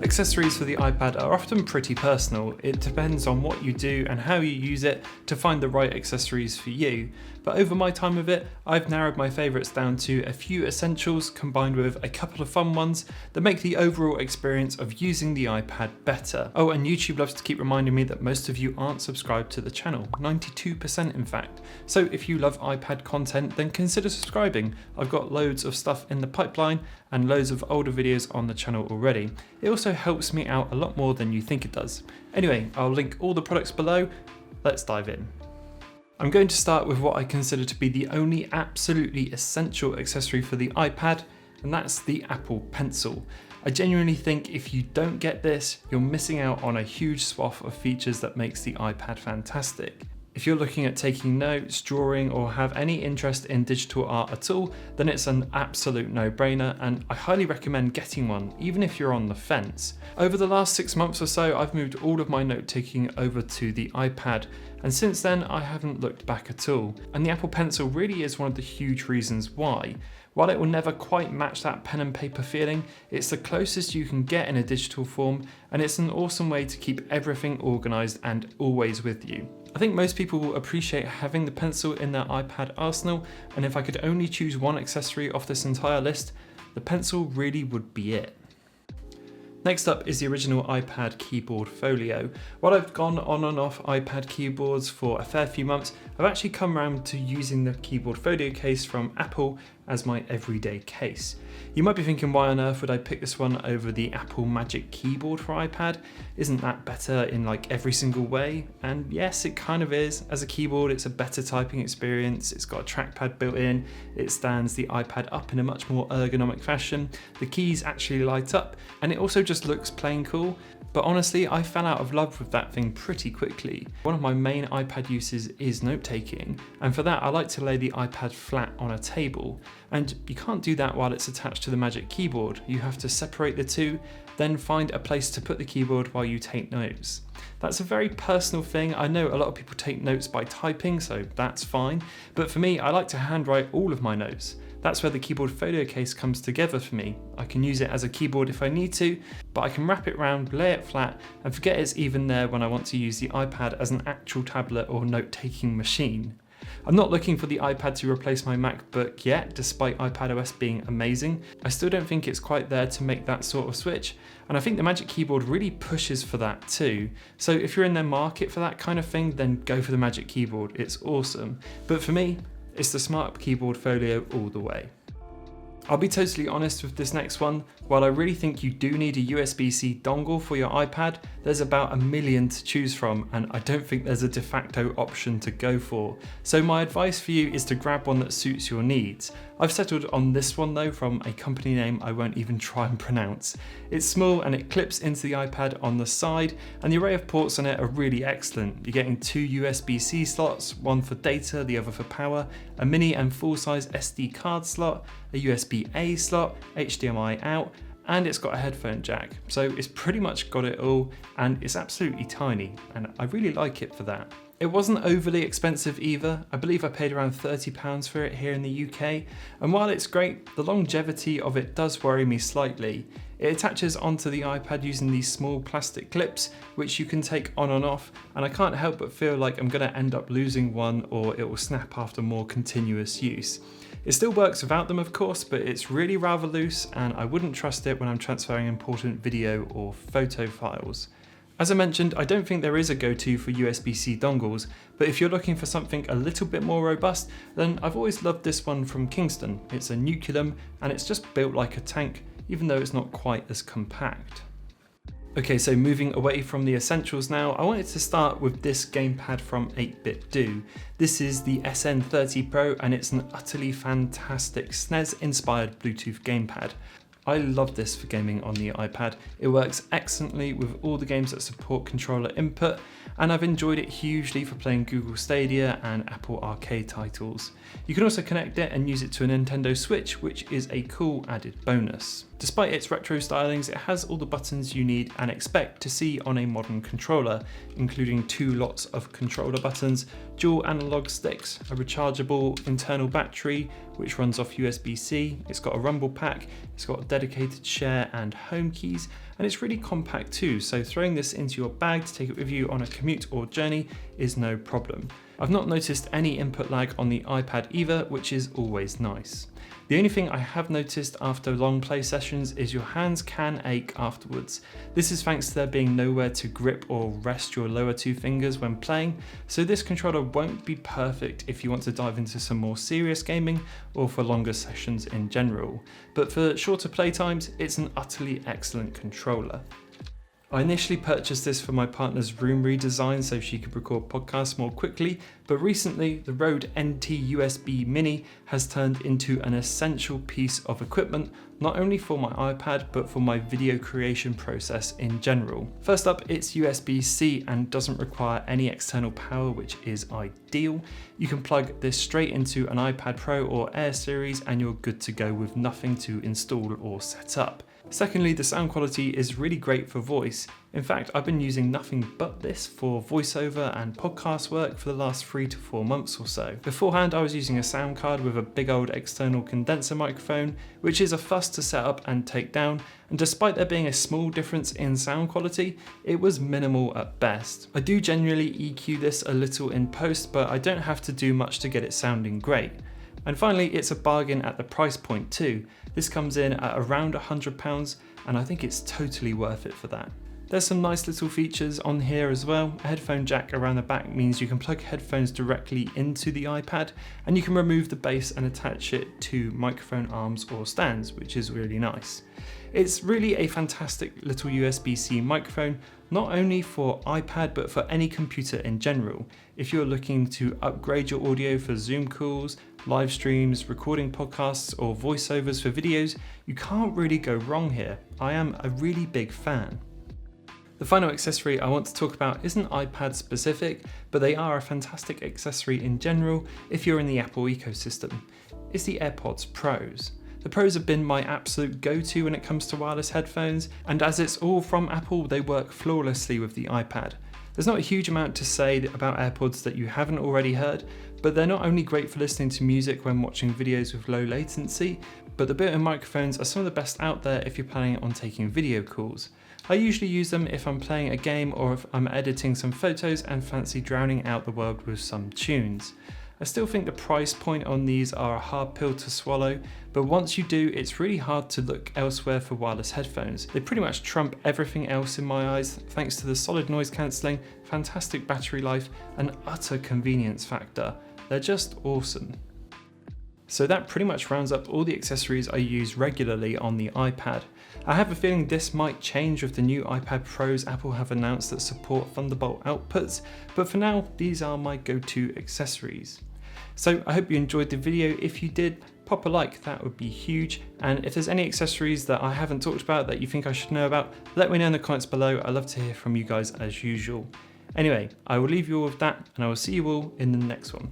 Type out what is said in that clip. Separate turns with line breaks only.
Accessories for the iPad are often pretty personal. It depends on what you do and how you use it to find the right accessories for you. But over my time with it, I've narrowed my favourites down to a few essentials combined with a couple of fun ones that make the overall experience of using the iPad better. Oh, and YouTube loves to keep reminding me that most of you aren't subscribed to the channel, 92% in fact. So if you love iPad content, then consider subscribing. I've got loads of stuff in the pipeline and loads of older videos on the channel already. It also helps me out a lot more than you think it does. Anyway, I'll link all the products below. Let's dive in. I'm going to start with what I consider to be the only absolutely essential accessory for the iPad, and that's the Apple Pencil. I genuinely think if you don't get this, you're missing out on a huge swath of features that makes the iPad fantastic. If you're looking at taking notes, drawing, or have any interest in digital art at all, then it's an absolute no-brainer, and I highly recommend getting one, even if you're on the fence. Over the last 6 months or so, I've moved all of my note-taking over to the iPad, and since then I haven't looked back at all. And the Apple Pencil really is one of the huge reasons why. While it will never quite match that pen and paper feeling, it's the closest you can get in a digital form, and it's an awesome way to keep everything organised and always with you. I think most people will appreciate having the pencil in their iPad arsenal, and if I could only choose one accessory off this entire list, the pencil really would be it. Next up is the original iPad keyboard Folio. While I've gone on and off iPad keyboards for a fair few months, I've actually come around to using the keyboard Folio case from Apple as my everyday case. You might be thinking, why on earth would I pick this one over the Apple Magic Keyboard for iPad? Isn't that better in like every single way? And yes, it kind of is. As a keyboard, it's a better typing experience. It's got a trackpad built in. It stands the iPad up in a much more ergonomic fashion. The keys actually light up, and it also just looks plain cool. But honestly, I fell out of love with that thing pretty quickly. One of my main iPad uses is note-taking, and for that I like to lay the iPad flat on a table. And you can't do that while it's attached to the Magic Keyboard. You have to separate the two, then find a place to put the keyboard while you take notes. That's a very personal thing. I know a lot of people take notes by typing, so that's fine. But for me, I like to handwrite all of my notes. That's where the keyboard Folio case comes together for me. I can use it as a keyboard if I need to, but I can wrap it round, lay it flat, and forget it's even there when I want to use the iPad as an actual tablet or note-taking machine. I'm not looking for the iPad to replace my MacBook yet, despite iPadOS being amazing. I still don't think it's quite there to make that sort of switch, and I think the Magic Keyboard really pushes for that too. So if you're in their market for that kind of thing, then go for the Magic Keyboard, it's awesome. But for me, it's the Smart Keyboard Folio all the way. I'll be totally honest with this next one. While I really think you do need a USB-C dongle for your iPad, there's about a million to choose from, and I don't think there's a de facto option to go for. So my advice for you is to grab one that suits your needs. I've settled on this one though, from a company name I won't even try and pronounce. It's small and it clips into the iPad on the side, and the array of ports on it are really excellent. You're getting 2 USB-C slots, one for data, the other for power, a mini and full-size SD card slot, a USB-A slot, HDMI out, and it's got a headphone jack. So it's pretty much got it all, and it's absolutely tiny, and I really like it for that. It wasn't overly expensive either. I believe I paid around £30 for it here in the UK, and while it's great, the longevity of it does worry me slightly. It attaches onto the iPad using these small plastic clips, which you can take on and off, and I can't help but feel like I'm going to end up losing one, or it will snap after more continuous use. It still works without them, of course, but it's really rather loose, and I wouldn't trust it when I'm transferring important video or photo files. As I mentioned, I don't think there is a go-to for USB-C dongles, but if you're looking for something a little bit more robust, then I've always loved this one from Kingston. It's a Nuculum, and it's just built like a tank, even though it's not quite as compact. Okay, so moving away from the essentials now, I wanted to start with this gamepad from 8BitDo. This is the SN30 Pro, and it's an utterly fantastic SNES-inspired Bluetooth gamepad. I love this for gaming on the iPad. It works excellently with all the games that support controller input, and I've enjoyed it hugely for playing Google Stadia and Apple Arcade titles. You can also connect it and use it to a Nintendo Switch, which is a cool added bonus. Despite its retro stylings, it has all the buttons you need and expect to see on a modern controller, including 2 lots of controller buttons, dual analog sticks, a rechargeable internal battery which runs off USB-C, it's got a rumble pack, it's got dedicated share and home keys, and it's really compact too, so throwing this into your bag to take it with you on a commute or journey is no problem. I've not noticed any input lag on the iPad either, which is always nice. The only thing I have noticed after long play sessions is your hands can ache afterwards. This is thanks to there being nowhere to grip or rest your lower two fingers when playing, so this controller won't be perfect if you want to dive into some more serious gaming or for longer sessions in general. But for shorter playtimes, it's an utterly excellent controller. I initially purchased this for my partner's room redesign so she could record podcasts more quickly, but recently the Rode NT USB Mini has turned into an essential piece of equipment, not only for my iPad but for my video creation process in general. First up, it's USB-C and doesn't require any external power, which is ideal. You can plug this straight into an iPad Pro or Air series and you're good to go with nothing to install or set up. Secondly, the sound quality is really great for voice. In fact, I've been using nothing but this for voiceover and podcast work for the last 3 to 4 months or so. Beforehand, I was using a sound card with a big old external condenser microphone, which is a fuss to set up and take down, and despite there being a small difference in sound quality, it was minimal at best. I do generally EQ this a little in post, but I don't have to do much to get it sounding great. And finally, it's a bargain at the price point too. This comes in at around £100 and I think it's totally worth it for that. There's some nice little features on here as well. A headphone jack around the back means you can plug headphones directly into the iPad and you can remove the base and attach it to microphone arms or stands, which is really nice. It's really a fantastic little USB-C microphone, not only for iPad but for any computer in general. If you're looking to upgrade your audio for Zoom calls, live streams, recording podcasts or voiceovers for videos, you can't really go wrong here. I am a really big fan. The final accessory I want to talk about isn't iPad specific, but they are a fantastic accessory in general if you're in the Apple ecosystem. It's the AirPods Pros. The Pros have been my absolute go-to when it comes to wireless headphones, and as it's all from Apple, they work flawlessly with the iPad. There's not a huge amount to say about AirPods that you haven't already heard, but they're not only great for listening to music when watching videos with low latency, but the built-in microphones are some of the best out there if you're planning on taking video calls. I usually use them if I'm playing a game or if I'm editing some photos and fancy drowning out the world with some tunes. I still think the price point on these are a hard pill to swallow, but once you do, it's really hard to look elsewhere for wireless headphones. They pretty much trump everything else in my eyes thanks to the solid noise cancelling, fantastic battery life and utter convenience factor. They're just awesome. So that pretty much rounds up all the accessories I use regularly on the iPad. I have a feeling this might change with the new iPad Pros Apple have announced that support Thunderbolt outputs, but for now, these are my go-to accessories. So I hope you enjoyed the video. If you did, pop a like, that would be huge. And if there's any accessories that I haven't talked about that you think I should know about, let me know in the comments below. I'd love to hear from you guys as usual. Anyway, I will leave you all with that and I will see you all in the next one.